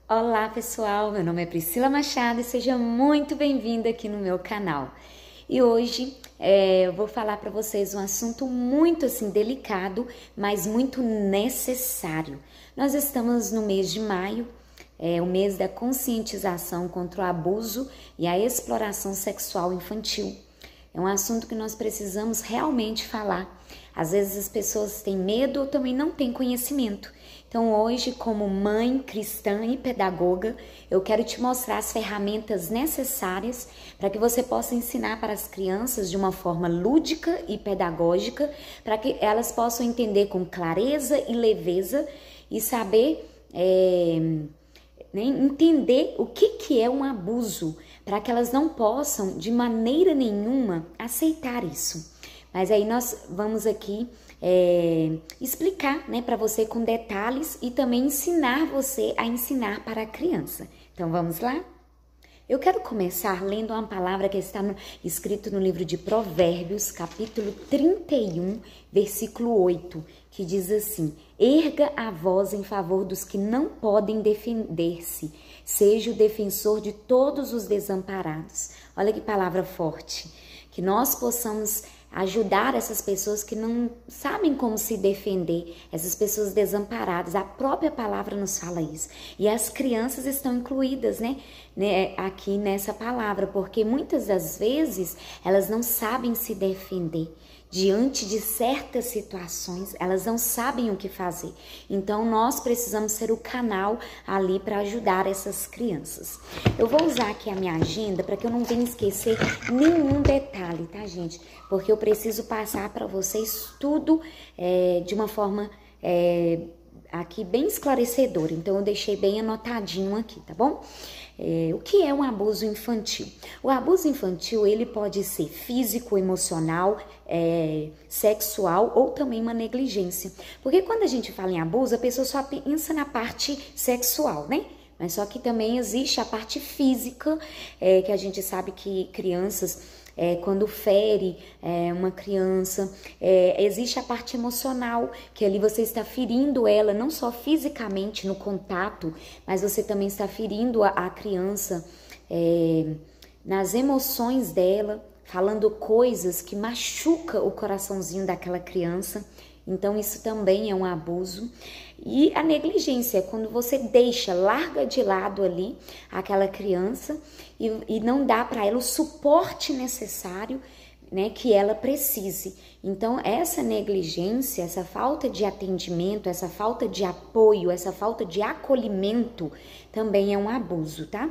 Olá pessoal, meu nome é Priscila Machado e seja muito bem-vinda aqui no meu canal. E hoje eu vou falar para vocês um assunto muito delicado, mas muito necessário. Nós estamos no mês de maio, o mês da conscientização contra o abuso e a exploração sexual infantil. É um assunto que nós precisamos realmente falar. Às vezes as pessoas têm medo ou também não têm conhecimento. Então hoje, como mãe cristã e pedagoga, eu quero te mostrar as ferramentas necessárias para que você possa ensinar para as crianças de uma forma lúdica e pedagógica, para que elas possam entender com clareza e leveza e saber entender o que é um abuso, para que elas não possam de maneira nenhuma aceitar isso. Mas aí nós vamos aqui explicar para você com detalhes e também ensinar você a ensinar para a criança. Então vamos lá? Eu quero começar lendo uma palavra que está escrito no livro de Provérbios, capítulo 31, versículo 8, que diz assim: erga a voz em favor dos que não podem defender-se, seja o defensor de todos os desamparados. Olha que palavra forte, que nós possamos ajudar essas pessoas que não sabem como se defender, essas pessoas desamparadas. A própria palavra nos fala isso. E as crianças estão incluídas, aqui nessa palavra, porque muitas das vezes elas não sabem se defender. Diante de certas situações, elas não sabem o que fazer. Então, nós precisamos ser o canal ali para ajudar essas crianças. Eu vou usar aqui a minha agenda para que eu não venha esquecer nenhum detalhe, tá, gente? Porque eu preciso passar para vocês tudo de uma forma aqui bem esclarecedora. Então, eu deixei bem anotadinho aqui, tá bom? O que é um abuso infantil? O abuso infantil, ele pode ser físico, emocional, sexual ou também uma negligência. Porque quando a gente fala em abuso, a pessoa só pensa na parte sexual, né? Mas só que também existe a parte física, que a gente sabe que crianças, quando fere uma criança, existe a parte emocional, que ali você está ferindo ela, não só fisicamente no contato, mas você também está ferindo a criança nas emoções dela, falando coisas que machucam o coraçãozinho daquela criança. Então isso também é um abuso. E a negligência é quando você larga de lado ali aquela criança e não dá para ela o suporte necessário, que ela precise. Então essa negligência, essa falta de atendimento, essa falta de apoio, essa falta de acolhimento também é um abuso, tá?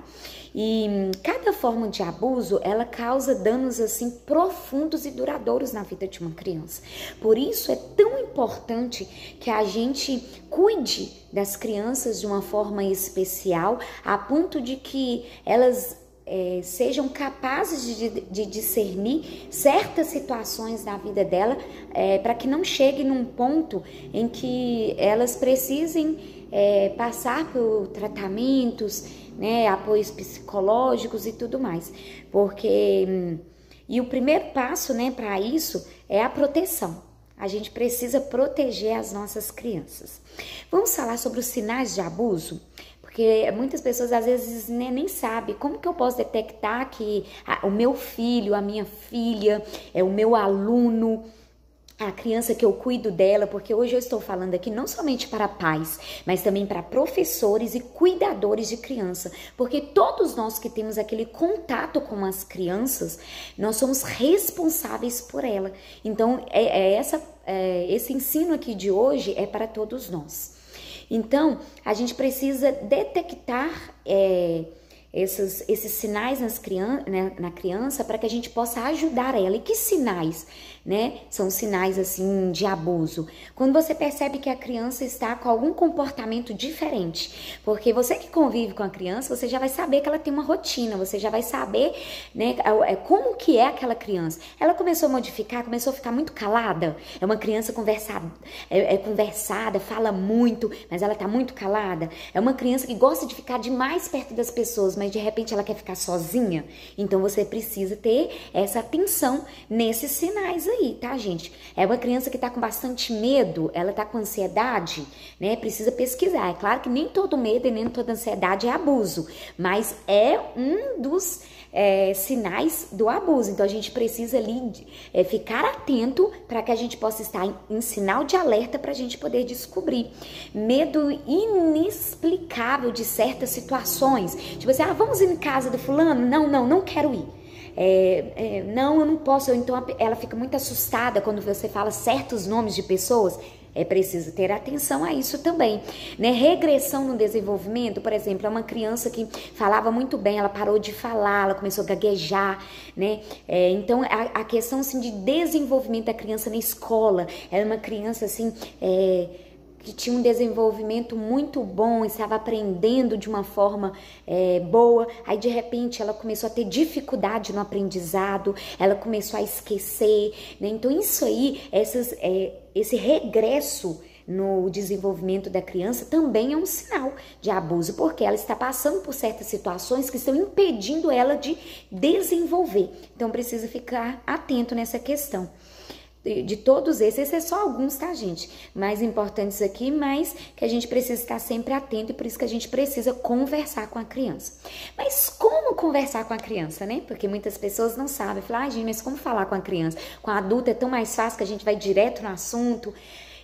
E cada forma de abuso, ela causa danos assim profundos e duradouros na vida de uma criança. Por isso é tão importante que a gente cuide das crianças de uma forma especial, a ponto de que elas sejam capazes de discernir certas situações na vida dela, para que não chegue num ponto em que elas precisem passar por tratamentos, apoios psicológicos e tudo mais. E o primeiro passo, para isso é a proteção. A gente precisa proteger as nossas crianças. Vamos falar sobre os sinais de abuso? Porque muitas pessoas às vezes nem sabem como que eu posso detectar que o meu filho, a minha filha, o meu aluno, a criança que eu cuido dela, porque hoje eu estou falando aqui não somente para pais, mas também para professores e cuidadores de criança, porque todos nós que temos aquele contato com as crianças, nós somos responsáveis por ela. Então, esse ensino aqui de hoje é para todos nós. Então, a gente precisa detectar esses sinais na criança para que a gente possa ajudar ela. E que sinais, são sinais assim de abuso? Quando você percebe que a criança está com algum comportamento diferente, porque você que convive com a criança, você já vai saber que ela tem uma rotina, você já vai saber, como que é aquela criança. Ela começou a modificar, começou a ficar muito calada, é uma criança conversada, fala muito, mas ela está muito calada. É uma criança que gosta de ficar demais perto das pessoas, mas de repente ela quer ficar sozinha. Então você precisa ter essa atenção nesses sinais aí, tá, gente? É uma criança que tá com bastante medo, ela tá com ansiedade, né? Precisa pesquisar. É claro que nem todo medo e nem toda ansiedade é abuso, mas é um dos sinais do abuso. Então a gente precisa ali ficar atento para que a gente possa estar em sinal de alerta para a gente poder descobrir. Medo inexplicável de certas situações. Tipo assim, vamos ir em casa do fulano? Não quero ir. Não, eu não posso. Então ela fica muito assustada quando você fala certos nomes de pessoas. É preciso ter atenção a isso também, né? Regressão no desenvolvimento, por exemplo, é uma criança que falava muito bem, ela parou de falar, ela começou a gaguejar, né? Então, a questão, assim, de desenvolvimento da criança na escola, era uma criança, assim, que tinha um desenvolvimento muito bom, estava aprendendo de uma forma boa, aí de repente ela começou a ter dificuldade no aprendizado, ela começou a esquecer, né? Então isso aí, esse regresso no desenvolvimento da criança também é um sinal de abuso, porque ela está passando por certas situações que estão impedindo ela de desenvolver. Então precisa ficar atento nessa questão. De todos esses é só alguns, tá, gente? Mais importantes aqui, mas que a gente precisa estar sempre atento e por isso que a gente precisa conversar com a criança. Mas como conversar com a criança, né? Porque muitas pessoas não sabem. Falam, gente, mas como falar com a criança? Com a adulta é tão mais fácil que a gente vai direto no assunto.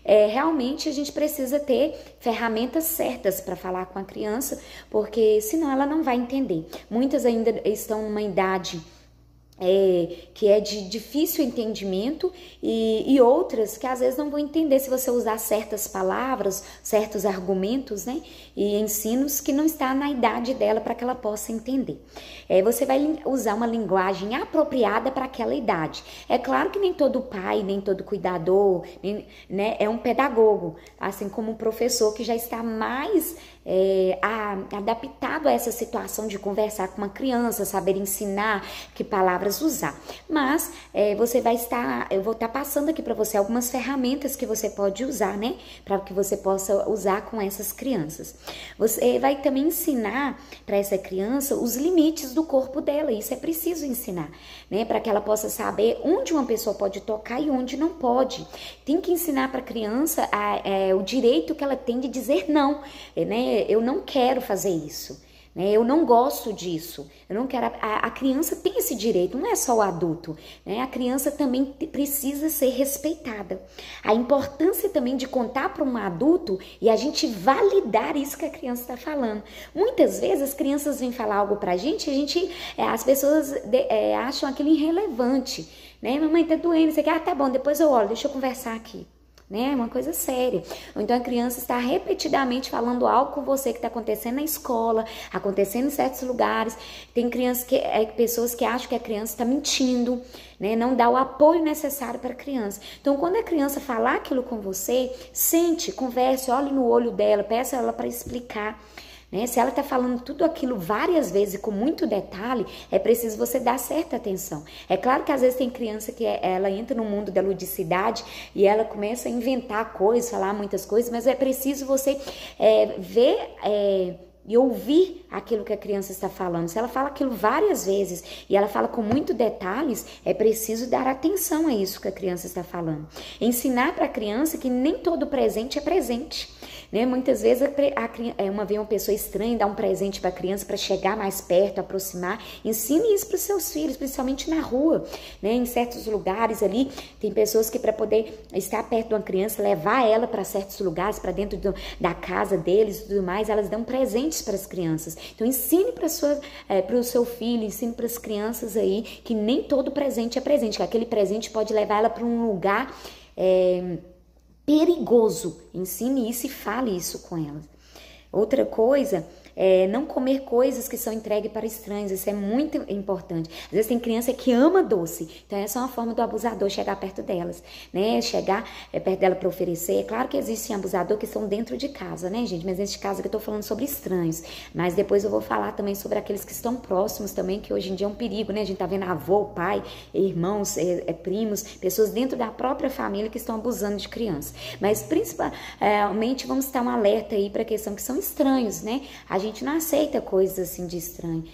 Realmente a gente precisa ter ferramentas certas para falar com a criança, porque senão ela não vai entender. Muitas ainda estão numa idade que é de difícil entendimento e outras que às vezes não vão entender se você usar certas palavras, certos argumentos, né? E ensinos que não está na idade dela para que ela possa entender. Você vai usar uma linguagem apropriada para aquela idade. É claro que nem todo pai, nem todo cuidador, né, é um pedagogo, assim como um professor que já está mais adaptado a essa situação de conversar com uma criança, saber ensinar que palavras usar. Mas eu vou estar passando aqui para você algumas ferramentas que você pode usar, né? Para que você possa usar com essas crianças. Você vai também ensinar para essa criança os limites do corpo dela. Isso é preciso ensinar, né? Para que ela possa saber onde uma pessoa pode tocar e onde não pode. Tem que ensinar para a criança o direito que ela tem de dizer não, né? Eu não quero fazer isso, né? Eu não gosto disso, eu não quero. A criança tem esse direito, não é só o adulto, né? A criança também precisa ser respeitada. A importância também de contar para um adulto e a gente validar isso que a criança está falando. Muitas vezes as crianças vêm falar algo para a gente, as pessoas acham aquilo irrelevante, né? Mamãe, tá doendo, você quer? Tá bom, depois eu olho, deixa eu conversar aqui. Né? É uma coisa séria. Ou então a criança está repetidamente falando algo com você que está acontecendo na escola, acontecendo em certos lugares. Tem pessoas que acham que a criança está mentindo, né? Não dá o apoio necessário para a criança. Então, quando a criança falar aquilo com você, sente, converse, olhe no olho dela, peça ela para explicar. Né? Se ela está falando tudo aquilo várias vezes com muito detalhe, é preciso você dar certa atenção. É claro que às vezes tem criança que ela entra no mundo da ludicidade e ela começa a inventar coisas, falar muitas coisas, mas é preciso você ver e ouvir aquilo que a criança está falando. Se ela fala aquilo várias vezes e ela fala com muito detalhes, é preciso dar atenção a isso que a criança está falando. Ensinar para a criança que nem todo presente é presente. Né? Muitas vezes vem uma pessoa estranha dar um presente para a criança para chegar mais perto, aproximar. Ensine isso para os seus filhos, principalmente na rua, né? Em certos lugares ali, tem pessoas que para poder estar perto de uma criança, levar ela para certos lugares, para dentro da casa deles e tudo mais, elas dão presentes para as crianças. Então ensine para o seu filho, ensine para as crianças aí que nem todo presente é presente, que aquele presente pode levar ela para um lugar perigoso. Ensine isso e fale isso com elas. Outra coisa não comer coisas que são entregues para estranhos. Isso é muito importante. Às vezes tem criança que ama doce, então essa é uma forma do abusador chegar perto delas, né? Chegar perto dela para oferecer. É claro que existem abusadores que estão dentro de casa, né, gente? Mas neste caso aqui eu tô falando sobre estranhos. Mas depois eu vou falar também sobre aqueles que estão próximos também, que hoje em dia é um perigo, né? A gente tá vendo avô, pai, irmãos, primos, pessoas dentro da própria família que estão abusando de crianças. Mas principalmente vamos estar um alerta aí para a questão que são estranhos, né? A gente não aceita coisas assim de estranho.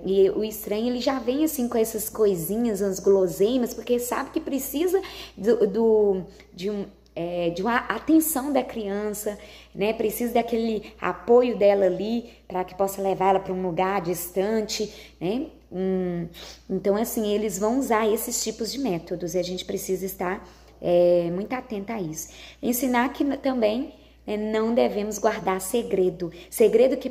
E o estranho, ele já vem assim com essas coisinhas, as guloseimas, porque sabe que precisa de uma atenção da criança, né? Precisa daquele apoio dela ali para que possa levar ela para um lugar distante, né? Então, assim, eles vão usar esses tipos de métodos e a gente precisa estar muito atenta a isso. Ensinar que também não devemos guardar segredo. Segredo que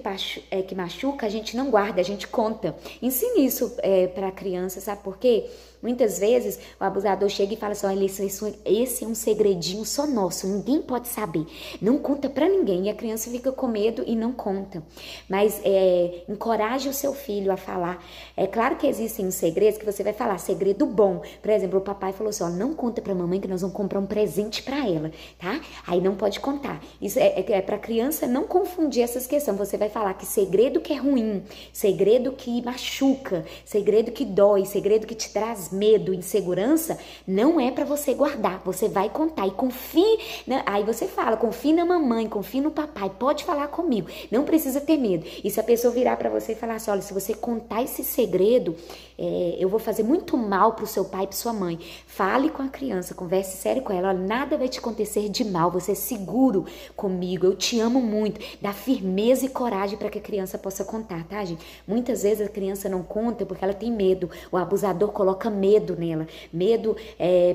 machuca, a gente não guarda, a gente conta. Ensine isso para a criança, sabe por quê? Muitas vezes o abusador chega e fala assim, olha, esse é um segredinho só nosso, ninguém pode saber. Não conta pra ninguém. E a criança fica com medo e não conta. Mas encoraje o seu filho a falar. É claro que existem segredos que você vai falar, segredo bom. Por exemplo, o papai falou assim, ó, não conta pra mamãe que nós vamos comprar um presente pra ela, tá? Aí não pode contar. Isso é pra criança não confundir essas questões. Você vai falar que segredo que é ruim, segredo que machuca, segredo que dói, segredo que te traz medo, insegurança, não é para você guardar, você vai contar e confie, né? Aí você fala, confie na mamãe, confie no papai, pode falar comigo, não precisa ter medo. E se a pessoa virar para você e falar assim, olha, se você contar esse segredo, eu vou fazer muito mal pro seu pai e pra sua mãe. Fale com a criança, converse sério com ela, olha, nada vai te acontecer de mal, você é seguro comigo, eu te amo muito, dá firmeza e coragem para que a criança possa contar, tá, gente? Muitas vezes a criança não conta porque ela tem medo, o abusador coloca medo nela, medo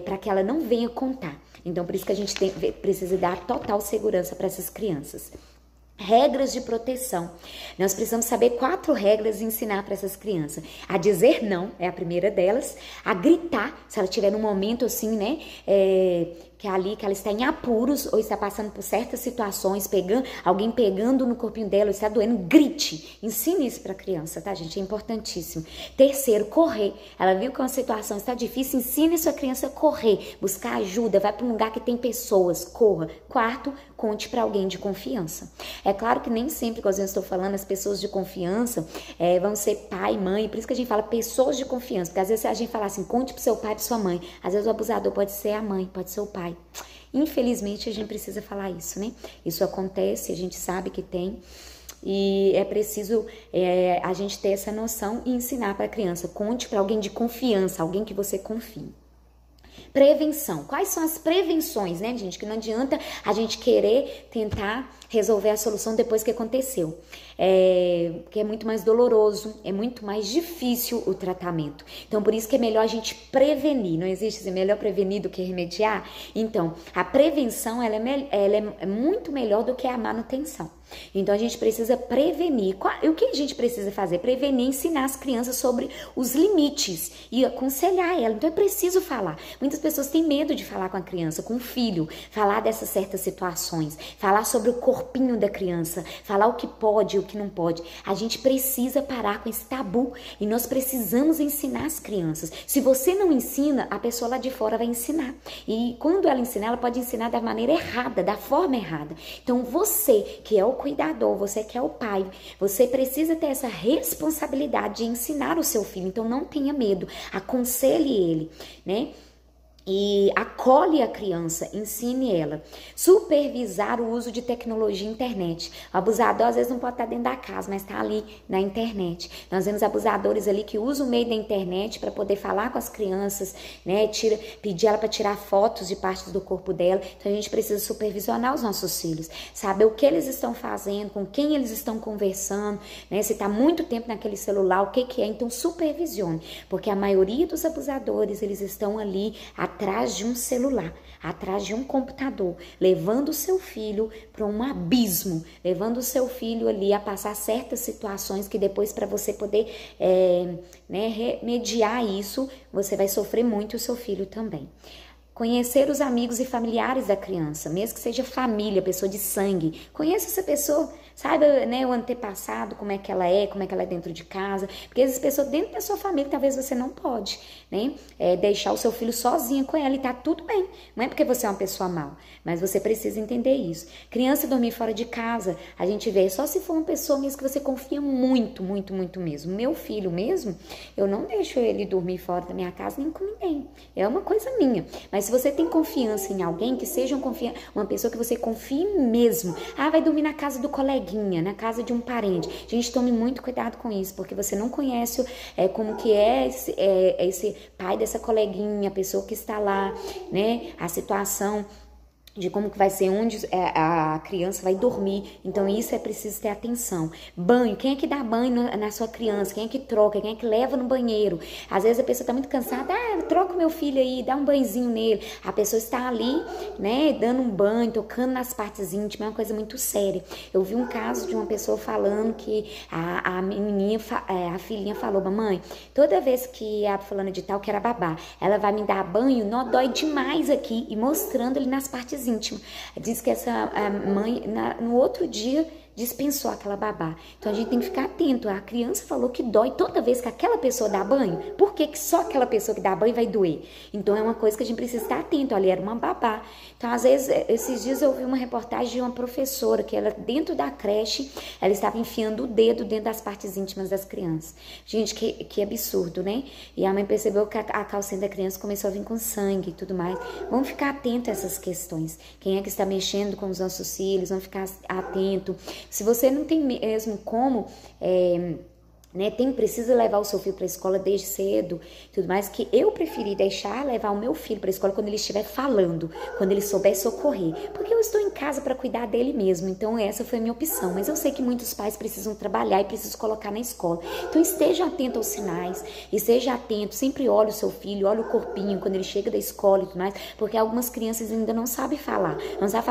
para que ela não venha contar. Então, por isso que a gente precisa dar total segurança para essas crianças. Regras de proteção. Nós precisamos saber 4 regras e ensinar para essas crianças. A dizer não, é a primeira delas. A gritar, se ela estiver num momento assim, né, que ela está em apuros ou está passando por certas situações, alguém pegando no corpinho dela, ou está doendo, grite. Ensine isso para a criança, tá, gente? É importantíssimo. Terceiro, correr. Ela viu que uma situação está difícil, ensine sua criança a correr, buscar ajuda, vai para um lugar que tem pessoas, corra. Quarto, conte para alguém de confiança. É claro que nem sempre, como eu estou falando, as pessoas de confiança vão ser pai, mãe, por isso que a gente fala pessoas de confiança, porque às vezes a gente fala assim, conte pro seu pai, pra sua mãe, às vezes o abusador pode ser a mãe, pode ser o pai. Infelizmente a gente precisa falar isso, né? Isso acontece, a gente sabe que tem, e é preciso a gente ter essa noção e ensinar para a criança, conte para alguém de confiança, alguém que você confie. Prevenção. Quais são as prevenções, né, gente? Que não adianta a gente querer tentar resolver a solução depois que aconteceu. Que é muito mais doloroso, é muito mais difícil o tratamento. Então, por isso que é melhor a gente prevenir. Não existe assim, melhor prevenir do que remediar? Então, a prevenção, ela é muito melhor do que a manutenção. Então, a gente precisa prevenir. E o que a gente precisa fazer? Prevenir, ensinar as crianças sobre os limites e aconselhar ela. Então, é preciso falar. Muitas pessoas têm medo de falar com a criança, com o filho, falar dessas certas situações, falar sobre o corpinho da criança, falar o que pode e o que não pode. A gente precisa parar com esse tabu e nós precisamos ensinar as crianças. Se você não ensina, a pessoa lá de fora vai ensinar. E quando ela ensinar, ela pode ensinar da maneira errada, da forma errada. Então, você que é o cuidador, você que é o pai, você precisa ter essa responsabilidade de ensinar o seu filho. Então, não tenha medo, aconselhe ele, né? E acolhe a criança, ensine ela. Supervisar o uso de tecnologia e internet. O abusador às vezes não pode estar dentro da casa, mas está ali na internet. Nós vemos abusadores ali que usam o meio da internet para poder falar com as crianças, né? Pedir ela para tirar fotos de partes do corpo dela. Então a gente precisa supervisionar os nossos filhos, saber o que eles estão fazendo, com quem eles estão conversando, né? Se está muito tempo naquele celular, o que é. Então supervisione, porque a maioria dos abusadores, eles estão ali atrás de um celular, atrás de um computador, levando o seu filho para um abismo, levando o seu filho ali a passar certas situações que depois, para você poder remediar isso, você vai sofrer muito, o seu filho também. Conhecer os amigos e familiares da criança, mesmo que seja família, pessoa de sangue. Conheça essa pessoa, saiba, né, o antepassado, como é que ela é dentro de casa. Porque essas pessoas dentro da sua família, talvez você não pode, né, deixar o seu filho sozinho com ela e tá tudo bem. Não é porque você é uma pessoa mal, mas você precisa entender isso. Criança dormir fora de casa, a gente vê só se for uma pessoa mesmo que você confia muito, muito, muito mesmo. Meu filho mesmo, eu não deixo ele dormir fora da minha casa nem com ninguém. É uma coisa minha. Mas se você tem confiança em alguém, que seja uma pessoa que você confie mesmo. Ah, vai dormir na casa do coleguinha. coleguinha, na casa de um parente. Gente, tome muito cuidado com isso, porque você não conhece como que é esse pai dessa coleguinha, a pessoa que está lá, né? A situação de como que vai ser, onde a criança vai dormir. Então isso é preciso ter atenção. Banho, quem é que dá banho na sua criança? Quem é que troca? Quem é que leva no banheiro? Às vezes a pessoa tá muito cansada, troca o meu filho aí, dá um banhozinho nele. A pessoa está ali, né, dando um banho, tocando nas partes íntimas, é uma coisa muito séria. Eu vi um caso de uma pessoa falando que a menininha, a filhinha falou: mamãe, toda vez que a fulana de tal, que era babá, ela vai me dar banho, não dói demais aqui, e mostrando ele nas partes íntima. Diz que essa mãe, no outro dia, dispensou aquela babá. Então a gente tem que ficar atento. A criança falou que dói toda vez que aquela pessoa dá banho. Por que só aquela pessoa que dá banho vai doer? Então é uma coisa que a gente precisa estar atento. Ali era uma babá. Então às vezes, esses dias eu vi uma reportagem de uma professora que ela, dentro da creche, ela estava enfiando o dedo dentro das partes íntimas das crianças. Gente, que absurdo, né? E a mãe percebeu que a calcinha da criança começou a vir com sangue e tudo mais. Vamos ficar atento a essas questões. Quem é que está mexendo com os nossos filhos? Vamos ficar atento. Se você não tem mesmo como, precisa levar o seu filho para a escola desde cedo, tudo mais, que eu preferi levar o meu filho para a escola quando ele estiver falando, quando ele souber socorrer, porque eu estou em casa para cuidar dele mesmo. Então essa foi a minha opção, mas eu sei que muitos pais precisam trabalhar e precisam colocar na escola. Então esteja atento aos sinais, esteja atento, sempre olhe o seu filho, olhe o corpinho quando ele chega da escola e tudo mais, porque algumas crianças ainda não sabem falar,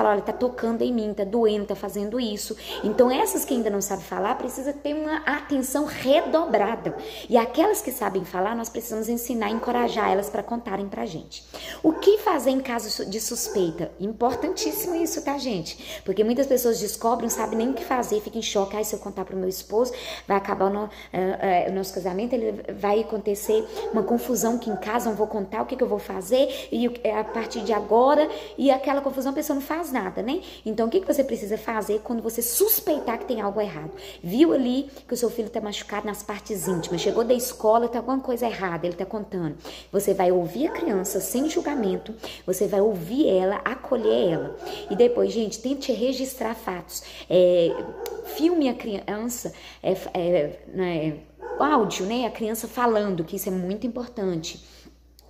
olha, tá tocando em mim, tá doendo, tá fazendo isso. Então essas que ainda não sabem falar, precisa ter uma atenção redobrada. E aquelas que sabem falar, nós precisamos ensinar e encorajar elas para contarem pra gente. O que fazer em caso de suspeita? Importantíssimo isso, tá, gente? Porque muitas pessoas descobrem, não sabem nem o que fazer, ficam em choque. Se eu contar pro meu esposo, vai acabar o nosso casamento, vai acontecer uma confusão aqui em casa, não vou contar o que eu vou fazer, e a partir de agora, e aquela confusão, a pessoa não faz nada, né? Então, o que você precisa fazer quando você suspeitar que tem algo errado? Viu ali que o seu filho tá machucado nas partes íntimas, chegou da escola, tá alguma coisa errada, ele tá contando. Você vai ouvir a criança sem julgamento, você vai ouvir ela, acolher ela. E depois, gente, tente registrar fatos. Filme a criança, o áudio, né? A criança falando, que isso é muito importante.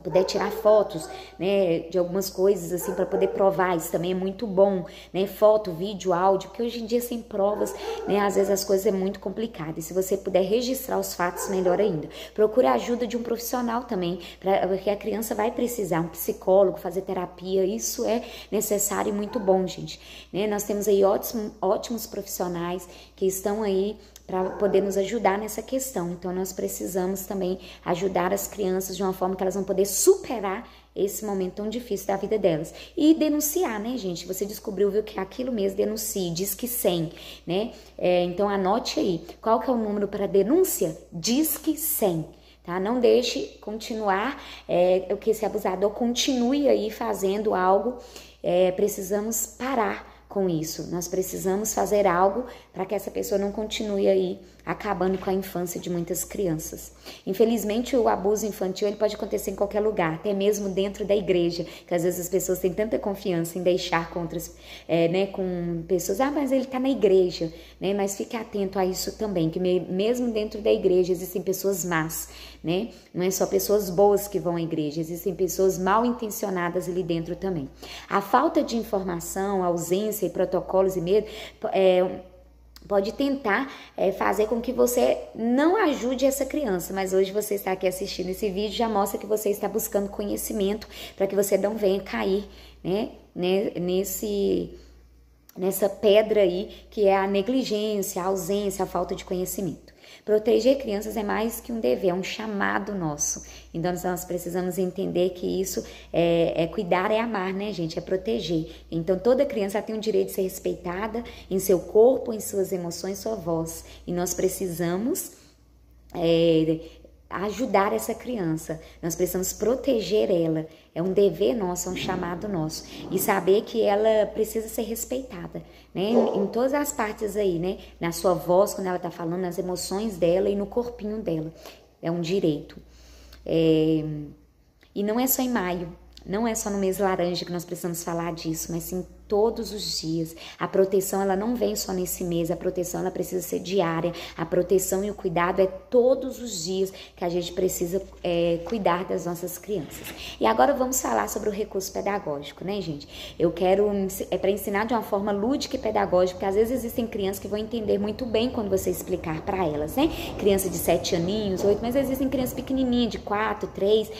Puder tirar fotos, né, de algumas coisas assim para poder provar, isso também é muito bom, né, foto, vídeo, áudio, porque hoje em dia sem provas, né, às vezes as coisas é muito complicado. E se você puder registrar os fatos, melhor ainda. Procure a ajuda de um profissional também, porque a criança vai precisar, um psicólogo, fazer terapia, isso é necessário e muito bom, gente, né? Nós temos aí ótimos profissionais que estão aí para poder nos ajudar nessa questão. Então, nós precisamos também ajudar as crianças de uma forma que elas vão poder superar esse momento tão difícil da vida delas. E denunciar, né, gente? Você descobriu, viu, que é aquilo mesmo, denuncie, Disque 100, né? Então, anote aí. Qual que é o número para denúncia? Disque 100. Tá? Não deixe continuar, que esse abusador continue aí fazendo algo. Precisamos parar com isso. Nós precisamos fazer algo para que essa pessoa não continue aí acabando com a infância de muitas crianças. Infelizmente, o abuso infantil ele pode acontecer em qualquer lugar, até mesmo dentro da igreja, que às vezes as pessoas têm tanta confiança em deixar com outras, com pessoas, mas ele está na igreja, né? Mas fique atento a isso também, que mesmo dentro da igreja existem pessoas más, né? Não é só pessoas boas que vão à igreja, existem pessoas mal intencionadas ali dentro também. A falta de informação, a ausência e protocolos e medo pode tentar fazer com que você não ajude essa criança, mas hoje você está aqui assistindo esse vídeo, já mostra que você está buscando conhecimento para que você não venha cair, né, nessa pedra aí que é a negligência, a ausência, a falta de conhecimento. Proteger crianças é mais que um dever, é um chamado nosso. Então nós precisamos entender que isso cuidar, é amar, né, gente? É proteger. Então toda criança tem o direito de ser respeitada em seu corpo, em suas emoções, sua voz. E nós precisamos ajudar essa criança. Nós precisamos proteger ela. É um dever nosso, é um chamado nosso. E saber que ela precisa ser respeitada, né? Em todas as partes aí, né? Na sua voz, quando ela tá falando, nas emoções dela e no corpinho dela. É um direito. E não é só em maio, não é só no mês laranja que nós precisamos falar disso, mas sim todos os dias. A proteção, ela não vem só nesse mês, a proteção, ela precisa ser diária. A proteção e o cuidado é todos os dias que a gente precisa cuidar das nossas crianças. E agora vamos falar sobre o recurso pedagógico, né, gente? Eu quero, para ensinar de uma forma lúdica e pedagógica, porque às vezes existem crianças que vão entender muito bem quando você explicar para elas, né? Criança de 7 aninhos, 8, mas existem crianças pequenininhas de 4, 3.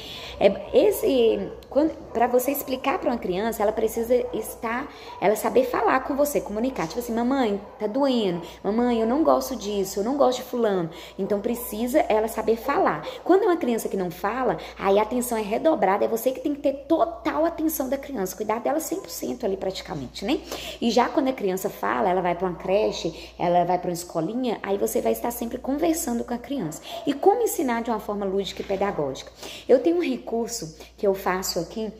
Para você explicar para uma criança, ela precisa ela saber falar com você, comunicar. Tipo assim, mamãe, tá doendo. Mamãe, eu não gosto disso, eu não gosto de fulano. Então precisa ela saber falar. Quando é uma criança que não fala, aí a atenção é redobrada, é você que tem que ter total atenção da criança, cuidar dela 100% ali praticamente, né? E já quando a criança fala, ela vai para uma creche, ela vai para uma escolinha, aí você vai estar sempre conversando com a criança. E como ensinar de uma forma lúdica e pedagógica? Eu tenho um recurso que eu faço aqui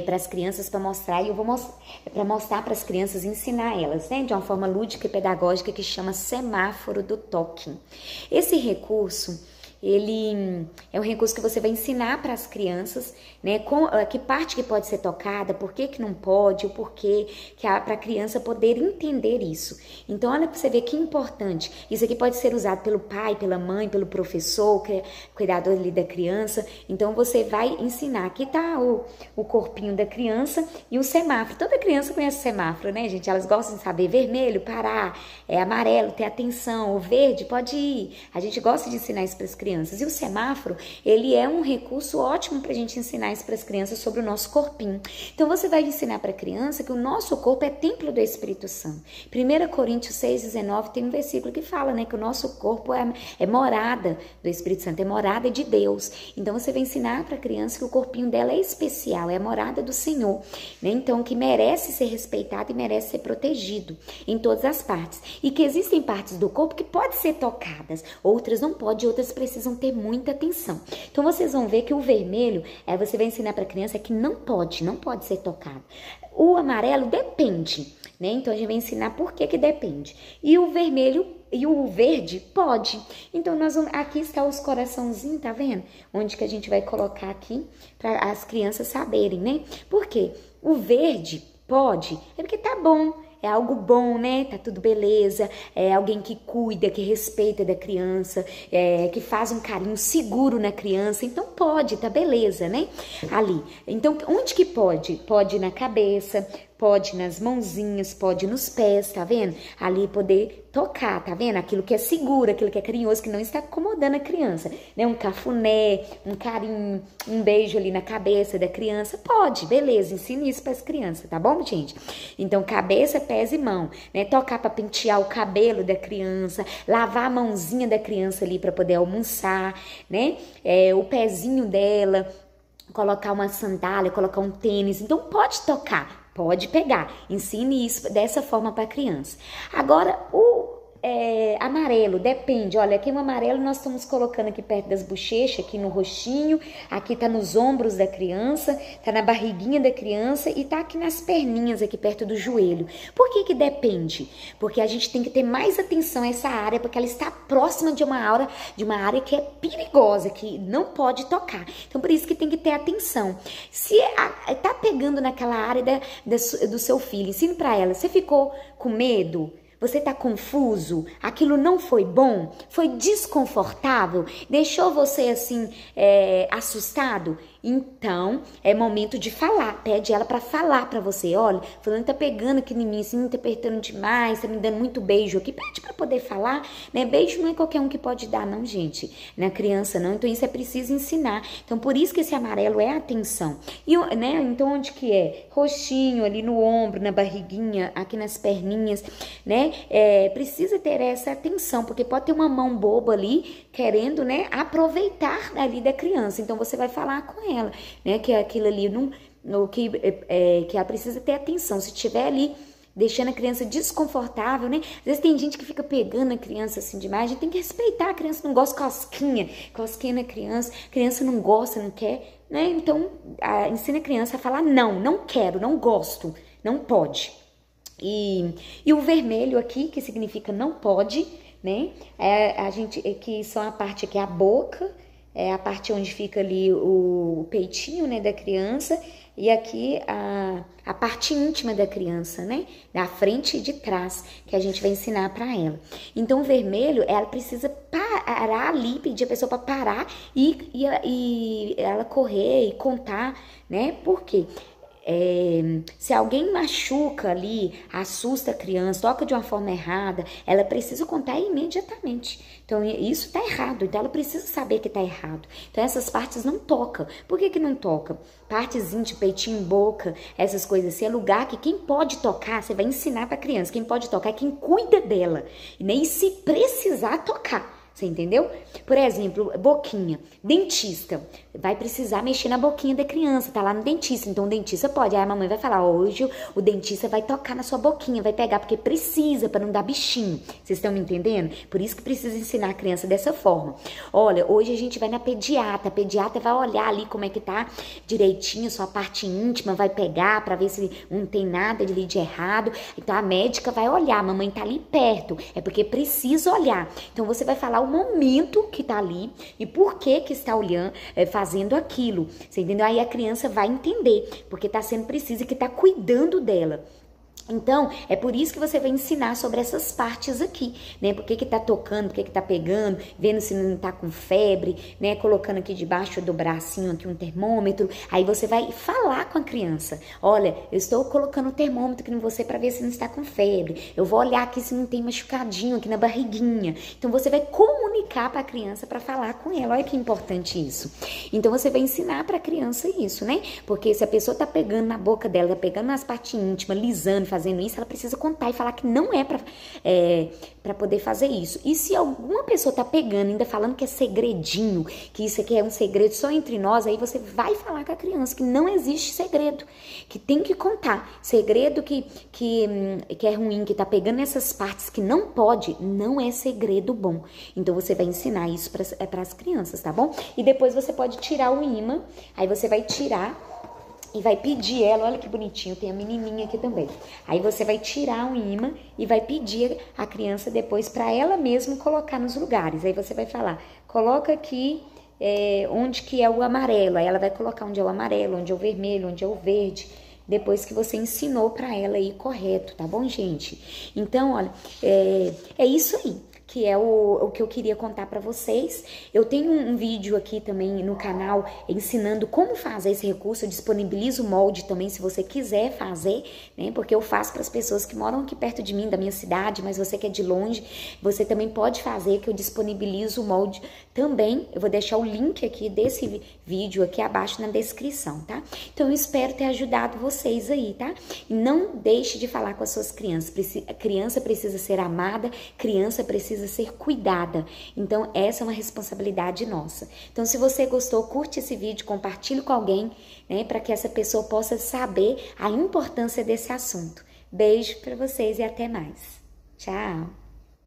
para as crianças para mostrar, e eu vou mostrar para as crianças, ensinar elas, né, de uma forma lúdica e pedagógica, que chama semáforo do toque. Esse recurso, ele é um recurso que você vai ensinar para as crianças, né, que parte que pode ser tocada, por que que não pode, o porquê, para a criança poder entender isso. Então, olha para você ver que importante. Isso aqui pode ser usado pelo pai, pela mãe, pelo professor, cuidador ali da criança. Então, você vai ensinar. Aqui tá o corpinho da criança e o semáforo. Toda criança conhece o semáforo, né, gente? Elas gostam de saber vermelho, parar, amarelo, ter atenção, o verde, pode ir. A gente gosta de ensinar isso para as crianças. E o semáforo, ele é um recurso ótimo para a gente ensinar isso para as crianças sobre o nosso corpinho. Então, você vai ensinar para a criança que o nosso corpo é templo do Espírito Santo. 1 Coríntios 6,19 tem um versículo que fala, né, que o nosso corpo é morada do Espírito Santo, é morada de Deus. Então, você vai ensinar para a criança que o corpinho dela é especial, é a morada do Senhor, né? Então, que merece ser respeitado e merece ser protegido em todas as partes. E que existem partes do corpo que podem ser tocadas, outras não podem, outras precisam ter muita atenção. Então, vocês vão ver que o vermelho, você vai ensinar para a criança que não pode ser tocado. O amarelo depende, né? Então, a gente vai ensinar por que depende. E o vermelho e o verde pode. Então, aqui está os coraçãozinhos, tá vendo? Onde que a gente vai colocar aqui para as crianças saberem, né? Por quê? O verde pode, é porque tá bom. É algo bom, né? Tá tudo beleza. É alguém que cuida, que respeita da criança, que faz um carinho seguro na criança. Então pode, tá beleza, né? Ali. Então, onde que pode? Pode na cabeça, pode nas mãozinhas, pode nos pés, tá vendo? Ali poder tocar, tá vendo? Aquilo que é seguro, aquilo que é carinhoso, que não está incomodando a criança, né? Um cafuné, um carinho, um beijo ali na cabeça da criança, pode, beleza, ensine isso para as crianças, tá bom, gente? Então, cabeça, pés e mão, né? Tocar para pentear o cabelo da criança, lavar a mãozinha da criança ali para poder almoçar, né? O pezinho dela, colocar uma sandália, colocar um tênis, então pode tocar. Pode pegar, ensine isso dessa forma para a criança. Agora, o amarelo, depende. Olha, aqui no amarelo nós estamos colocando aqui perto das bochechas, aqui no roxinho, aqui tá nos ombros da criança, tá na barriguinha da criança e tá aqui nas perninhas, aqui perto do joelho. Por que depende? Porque a gente tem que ter mais atenção a essa área, porque ela está próxima de uma área que é perigosa, que não pode tocar. Então, por isso que tem que ter atenção. Se tá pegando naquela área do seu filho, ensine para ela, você ficou com medo? Você tá confuso? Aquilo não foi bom? Foi desconfortável? Deixou você assim, assustado? Então, é momento de falar. Pede ela para falar para você. Olha, fulano tá pegando aqui em mim, assim, tá apertando demais, tá me dando muito beijo aqui. Pede para poder falar, né? Beijo não é qualquer um que pode dar, não, gente. Na criança, não. Então, isso é preciso ensinar. Então, por isso que esse amarelo é atenção. E, né? Então, onde que é? Roxinho, ali no ombro, na barriguinha, aqui nas perninhas, né? Precisa ter essa atenção, porque pode ter uma mão boba ali, querendo, né? Aproveitar ali da criança. Então, você vai falar com ela, né, que aquilo ali que ela precisa ter atenção. Se tiver ali deixando a criança desconfortável, né? Às vezes tem gente que fica pegando a criança assim demais. A gente tem que respeitar. A criança não gosta de cosquinha na criança. A criança não gosta, não quer, né? Então ensina a criança a falar não quero, não gosto, não pode. E o vermelho aqui, que significa não pode, né? Que são a parte aqui, a boca, é a parte onde fica ali o peitinho, né, da criança, e aqui a parte íntima da criança, né, da frente e de trás, que a gente vai ensinar para ela. Então, o vermelho, ela precisa parar ali, pedir a pessoa para parar e ela correr e contar, né, por quê? Se alguém machuca ali, assusta a criança, toca de uma forma errada, ela precisa contar imediatamente. Então, isso tá errado. Então, ela precisa saber que tá errado. Então, essas partes não tocam. Por que que não toca? Partes íntimas, peitinho, boca, essas coisas assim, é lugar que quem pode tocar, você vai ensinar pra criança. Quem pode tocar é quem cuida dela. E nem se precisar tocar. Você entendeu? Por exemplo, boquinha. Dentista. Vai precisar mexer na boquinha da criança. Tá lá no dentista. Então, o dentista pode. Aí a mamãe vai falar, hoje o dentista vai tocar na sua boquinha, vai pegar, porque precisa, para não dar bichinho. Vocês estão me entendendo? Por isso que precisa ensinar a criança dessa forma. Olha, hoje a gente vai na pediatra. A pediatra vai olhar ali como é que tá direitinho, sua parte íntima, vai pegar para ver se não tem nada ali de errado. Então, a médica vai olhar. A mamãe tá ali perto. É porque precisa olhar. Então, você vai falar o momento que tá ali e por que que está olhando, fazendo aquilo, você entendeu? Aí a criança vai entender, porque tá sendo preciso e que tá cuidando dela. Então, é por isso que você vai ensinar sobre essas partes aqui, né? Por que que tá tocando, por que que tá pegando, vendo se não tá com febre, né? Colocando aqui debaixo do bracinho aqui um termômetro. Aí você vai falar com a criança. Olha, eu estou colocando o termômetro aqui em você para ver se não está com febre. Eu vou olhar aqui se não tem machucadinho aqui na barriguinha. Então, você vai comunicar para a criança para falar com ela. Olha que importante isso. Então, você vai ensinar para a criança isso, né? Porque se a pessoa tá pegando na boca dela, tá pegando nas partes íntimas, lisando, fazendo isso, ela precisa contar e falar que não é para poder fazer isso. E se alguma pessoa tá pegando, ainda falando que é segredinho, que isso aqui é um segredo só entre nós, aí você vai falar com a criança que não existe segredo, que tem que contar. Segredo que é ruim, que tá pegando nessas partes que não pode, não é segredo bom. Então você vai ensinar isso para as crianças, tá bom? E depois você pode tirar o ímã, aí você vai tirar e vai pedir ela, olha que bonitinho, tem a menininha aqui também. Aí você vai tirar o ímã e vai pedir a criança depois para ela mesma colocar nos lugares. Aí você vai falar, coloca aqui onde que é o amarelo. Aí ela vai colocar onde é o amarelo, onde é o vermelho, onde é o verde. Depois que você ensinou para ela aí correto, tá bom, gente? Então, olha, é isso aí, que é o que eu queria contar para vocês. Eu tenho um vídeo aqui também no canal ensinando como fazer esse recurso. Eu disponibilizo o molde também se você quiser fazer, né? Porque eu faço para as pessoas que moram aqui perto de mim, da minha cidade, mas você que é de longe, você também pode fazer, que eu disponibilizo o molde também. Eu vou deixar o link aqui desse vídeo aqui abaixo na descrição, tá? Então eu espero ter ajudado vocês aí, tá? E não deixe de falar com as suas crianças. A criança precisa ser amada, criança precisa ser cuidada. Então, essa é uma responsabilidade nossa. Então, se você gostou, curte esse vídeo, compartilhe com alguém, né, para que essa pessoa possa saber a importância desse assunto. Beijo para vocês e até mais. Tchau!